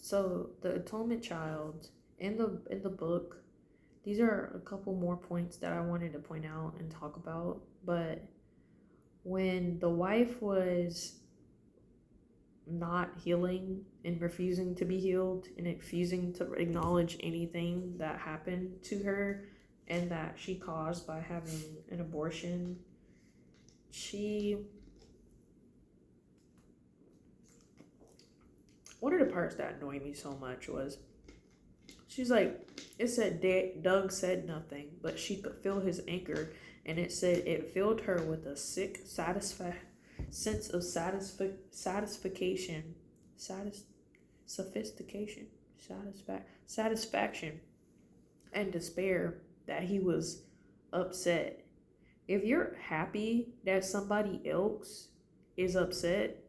So the atonement child in the book, these are a couple more points that I wanted to point out and talk about. But when the wife was not healing and refusing to be healed and refusing to acknowledge anything that happened to her and that she caused by having an abortion, she, one of the parts that annoyed me so much was she's like, it said Doug said nothing, but she could feel his anger, and it said it filled her with a sick sense of satisfaction, sophistication, satisfaction, and despair that he was upset. If you're happy that somebody else is upset,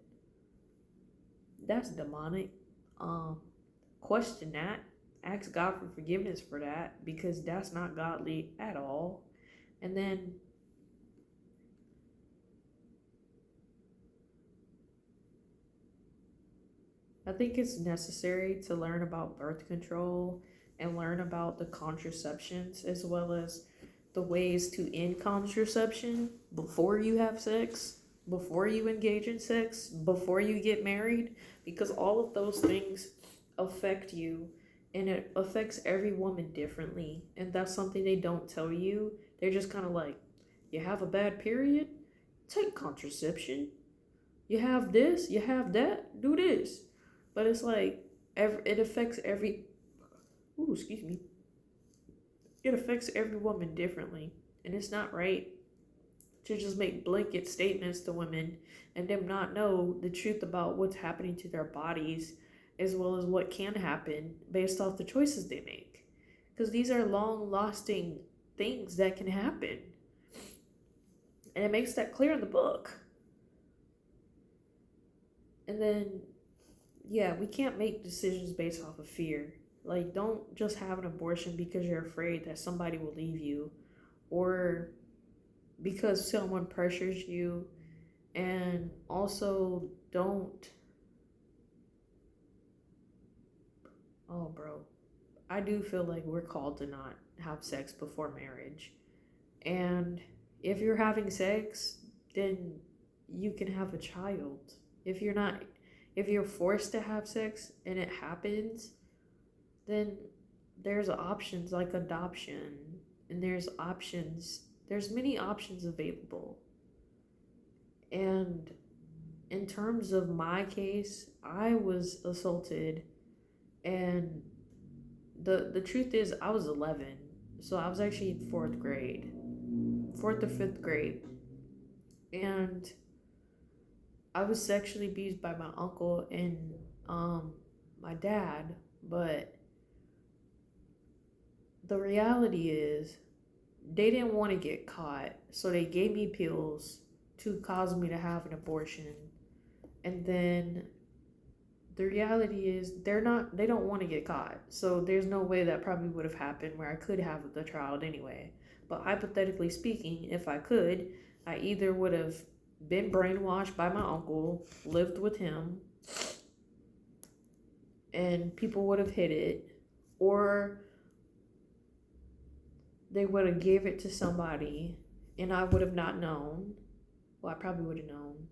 that's demonic. Um, Question that. Ask God for forgiveness for that, because that's not godly at all. And then I think it's necessary to learn about birth control and learn about the contraceptions as well as the ways to end contraception before you have sex, before you engage in sex, before you get married, because all of those things affect you, and it affects every woman differently. And that's something they don't tell you. They're just kind of like, you have a bad period? Take contraception. You have this, you have that, do this. But it's like, it affects every, ooh, excuse me, it affects every woman differently. And it's not right to just make blanket statements to women and them not know the truth about what's happening to their bodies as well as what can happen based off the choices they make. Because these are long lasting things that can happen. And it makes that clear in the book. And then, yeah, we can't make decisions based off of fear. Like, don't just have an abortion because you're afraid that somebody will leave you or because someone pressures you. And also, don't. Oh, bro. I do feel like we're called to not have sex before marriage. And if you're having sex, then you can have a child. If you're not, if you're forced to have sex and it happens, then there's options like adoption, and there's many options available. And in terms of my case, I was assaulted, and the truth is I was 11, so I was actually in fourth grade, fourth or fifth grade, and I was sexually abused by my uncle and my dad. But the reality is they didn't want to get caught, so they gave me pills to cause me to have an abortion. And then the reality is they don't want to get caught, so there's no way that probably would have happened where I could have the child anyway. But hypothetically speaking, if I could, I either would have been brainwashed by my uncle, lived with him, and people would have hid it, or they would have gave it to somebody and I would have not known. Well, I probably would have known.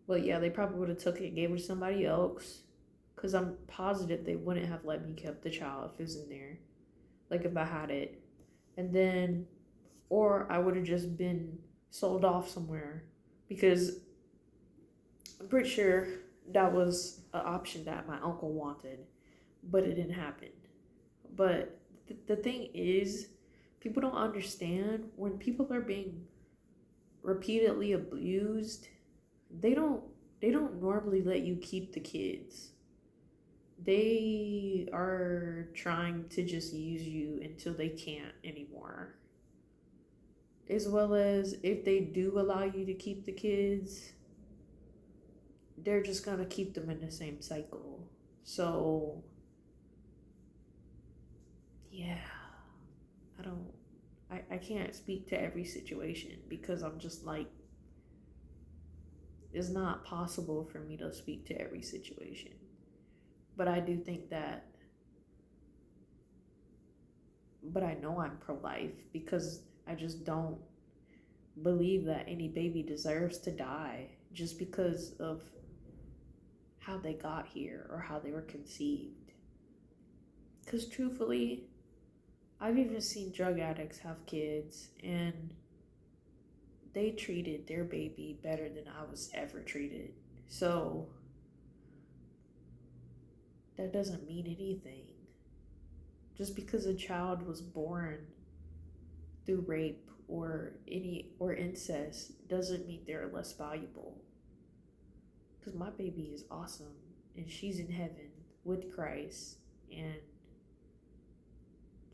Well, yeah, they probably would have took it and gave it to somebody else, because I'm positive they wouldn't have let me keep the child if it was in there, like if I had it. And then, or I would have just been sold off somewhere, because I'm pretty sure that was an option that my uncle wanted, but it didn't happen. But the thing is, people don't understand when people are being repeatedly abused, they don't normally let you keep the kids. They are trying to just use you until they can't anymore. As well as if they do allow you to keep the kids, they're just gonna keep them in the same cycle. So yeah, I don't I can't speak to every situation, because I'm just like, it's not possible for me to speak to every situation. But I do think that, but I know I'm pro-life because I just don't believe that any baby deserves to die just because of how they got here or how they were conceived. Because truthfully, I've even seen drug addicts have kids and they treated their baby better than I was ever treated. So that doesn't mean anything. Just because a child was born through rape or incest doesn't mean they're less valuable. Because my baby is awesome and she's in heaven with Christ and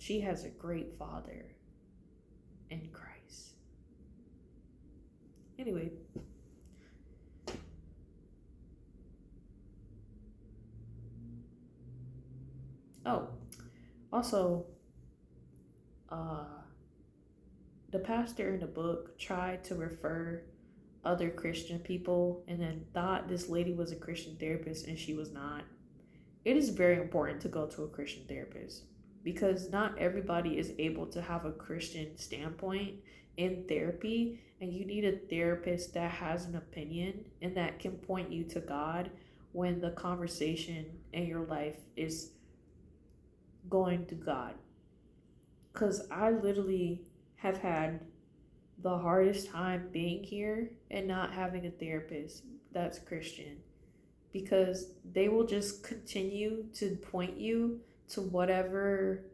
she has a great father in Christ. Anyway, oh, also, uh, the pastor in the book tried to refer other Christian people and then thought this lady was a Christian therapist and she was not. It is very important to go to a Christian therapist because not everybody is able to have a Christian standpoint in therapy, and you need a therapist that has an opinion and that can point you to God when the conversation in your life is going to God. Because I literally have had the hardest time being here and not having a therapist that's Christian because they will just continue to point you to whatever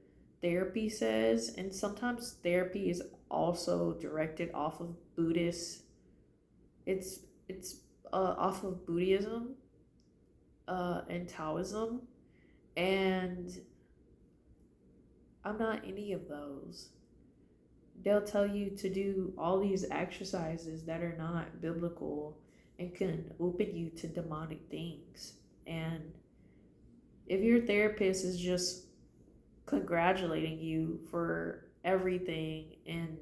therapy says, and sometimes therapy is also directed off of Buddhist. It's off of Buddhism and Taoism, and I'm not any of those. They'll tell you to do all these exercises that are not biblical and can open you to demonic things. And if your therapist is just congratulating you for everything and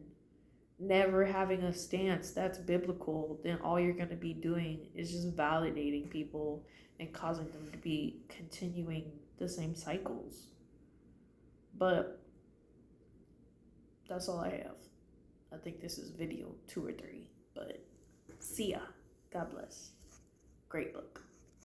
never having a stance that's biblical, then all you're going to be doing is just validating people and causing them to be continuing the same cycles. But that's all I have. I think this is video 2 or 3, but see ya. God bless. Great book.